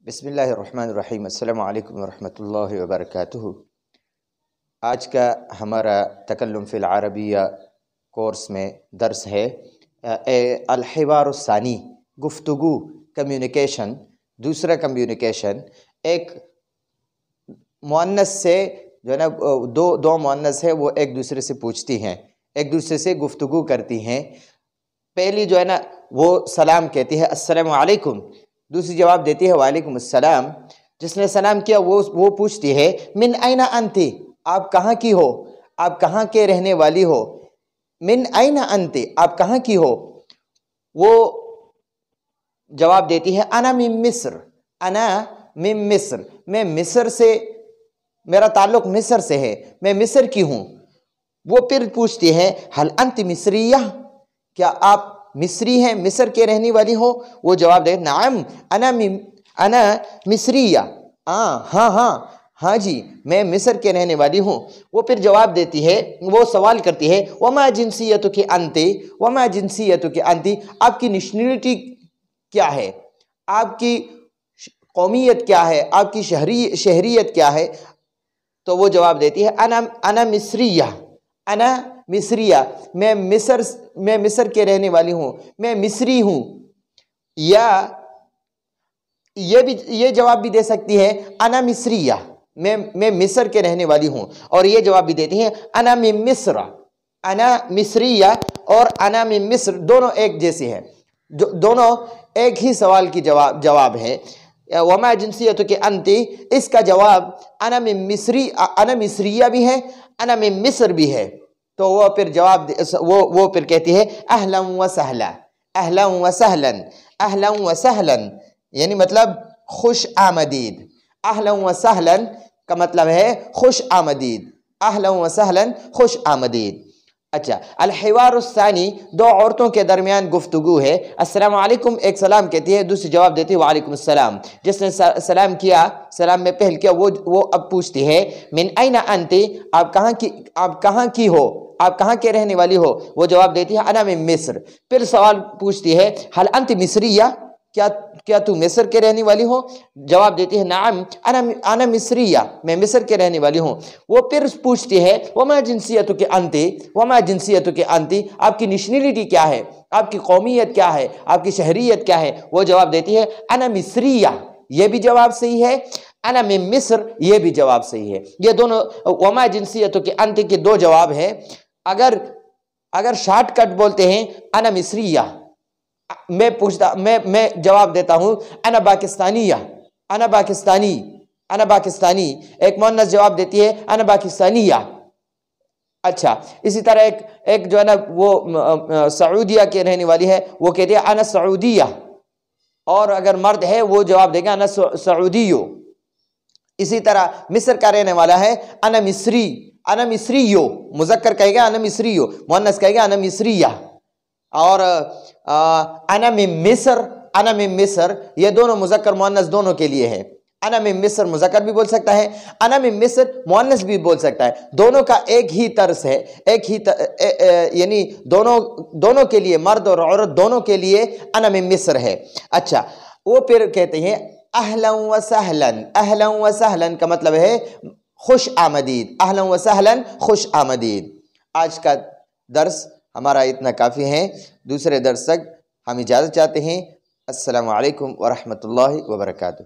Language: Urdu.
بسم اللہ الرحمن الرحیم۔ السلام علیکم ورحمۃ اللہ وبرکاتہ۔ آج کا ہمارا تکلم فی العربیہ کورس میں درس ہے الحوار الثانی، گفتگو، کمیونیکیشن، دوسرا کمیونیکیشن۔ ایک مؤنث سے جو ہے نا دو مؤنث ہے وہ ایک دوسرے سے پوچھتی ہیں، ایک دوسرے سے گفتگو کرتی ہیں۔ پہلی جو ہے نا وہ سلام کہتی ہے السلام علیکم، دوسری جواب دیتی ہے وعلیکم السلام۔ جس نے سلام کیا وہ پوچھتی ہے من این انتی، آپ کہاں کی ہو، آپ کہاں کے رہنے والی ہو۔ من این انتی، آپ کہاں کی ہو۔ وہ جواب دیتی ہے انا من مصر، انا من مصر، میں مصر سے، میرا تعلق مصر سے ہے، میں مصر کی ہوں۔ وہ پھر پوچھتی ہے حل انت مصریہ، کیا آپ مصری ہیں، مصر کے رہنے والی ہو۔ وہ جواب دے نعم انا مصریہ، ہاں جی میں مصر کے رہنے والی ہوں۔ وہ پھر جواب دیتی ہے، وہ سوال کرتی ہے وما جنسیتک انت، وما جنسیتک انت، آپ کی نیشنلٹی کیا ہے، آپ کی قومیت کیا ہے، آپ کی شہریت کیا ہے۔ تو وہ جواب دیتی ہے انا مصریہ، انا مصریہ، میں مصر کے رہنے والی ہوں، میں مصری ہوں۔ یا یہ جواب بھی دے سکتی ہے انا مصریہ، میں مصر کے رہنے والی ہوں، اور یہ جواب بھی دیتی ہیں انا من مصر، انا مصریہ اور انا من مصر دونوں ایک جیسے ہیں، دونوں ایک ہی سوال کی جواب ہے۔ وما جنسیتک انت، اس کا جواب انا مصریہ بھی ہے، انا من مصر بھی ہے۔ تو وہ پھر جواب وہ پھر کہتی ہے اہلا و سہلا، اہلا و سہلا، اہلا و سہلا، یعنی مطلب خوش آمدید۔ اہلا و سہلا کا مطلب ہے خوش آمدید، اہلا و سہلا، خوش آمدید۔ اچھا، الحوار الثانی، دو عورتوں کے درمیان گفتگو ہے۔ السلام علیکم، ایک سلام کہتی ہے، دوسری جواب دیتی ہے وعلیکم السلام۔ جس نے سلام کیا، سلام میں پہل کیا، وہ اب پوچھتی ہے من این انت، آپ کہاں کی ہو، آپ کہاں کے رہنے والی ہو۔ وہ جواب دیتی ہے انا من مصر۔ پھر سوال پوچھتی ہے حل انت مصریہ، کیا تو مصر کے رہنے والی ہو۔ جواب دیتی ہے نعم انا مصریہ، میں مصر کے رہنے والی ہوں۔ وہ پھر پوچھتی ہے وما جنسیتک انت، وما جنسیتک انت، آپ کی نیشنلٹی کیا ہے، آپ کی قومیت کیا ہے، آپ کی شہریت کیا ہے۔ وہ جواب دیتی ہے انا مصریہ، یہ بھی جواب صحیح ہے، انا من مصر، یہ بھی جواب صحیح ہے۔ یہ دونوں وما جنسیتک انت کے دو جواب ہے۔ اگر شارٹ کٹ بولتے ہیں انا مصریہ، میں جواب دیتا ہوں انا پاکستانیہ، انا پاکستانی، انا پاکستانی، ایک مؤنث جواب دیتی ہے انا پاکستانیہ۔ اچھا، اسی طرح ایک جو ہے نا وہ سعودیہ کے رہنے والی ہے، وہ کہتی ہے انا سعودیہ، اور اگر مرد ہے وہ جواب دے گا انا سعودیو۔ اسی طرح مصر کا رہنے والا ہے انا مصری، انا مصریو، مذکر کہے گا انا مصریو، مؤنث کہے گا انا مصریہ۔ اور انا من مصر، انا من مصر، یہ دونوں مذکر مؤنث دونوں کے لیے ہے۔ انا من مصر مذکر بھی بول سکتا ہے، انا من مصر مؤنث بھی بول سکتا ہے، دونوں کا ایک ہی طرز ہے، یعنی دونوں کے لیے، مرد اور عورت دونوں کے لیے انا من مصر ہے۔ اچھا، وہ پھر کہتے ہیں اہلا و سہلا، اہلا و سہلا کا مطلب ہے خوش آمدید، اہلا و سہلا، خوش آمدید۔ آج کا درس ہمارا اتنا کافی ہے، دوسرے درس تک ہم اجازت چاہتے ہیں۔ السلام علیکم ورحمۃ اللہ وبرکاتہ۔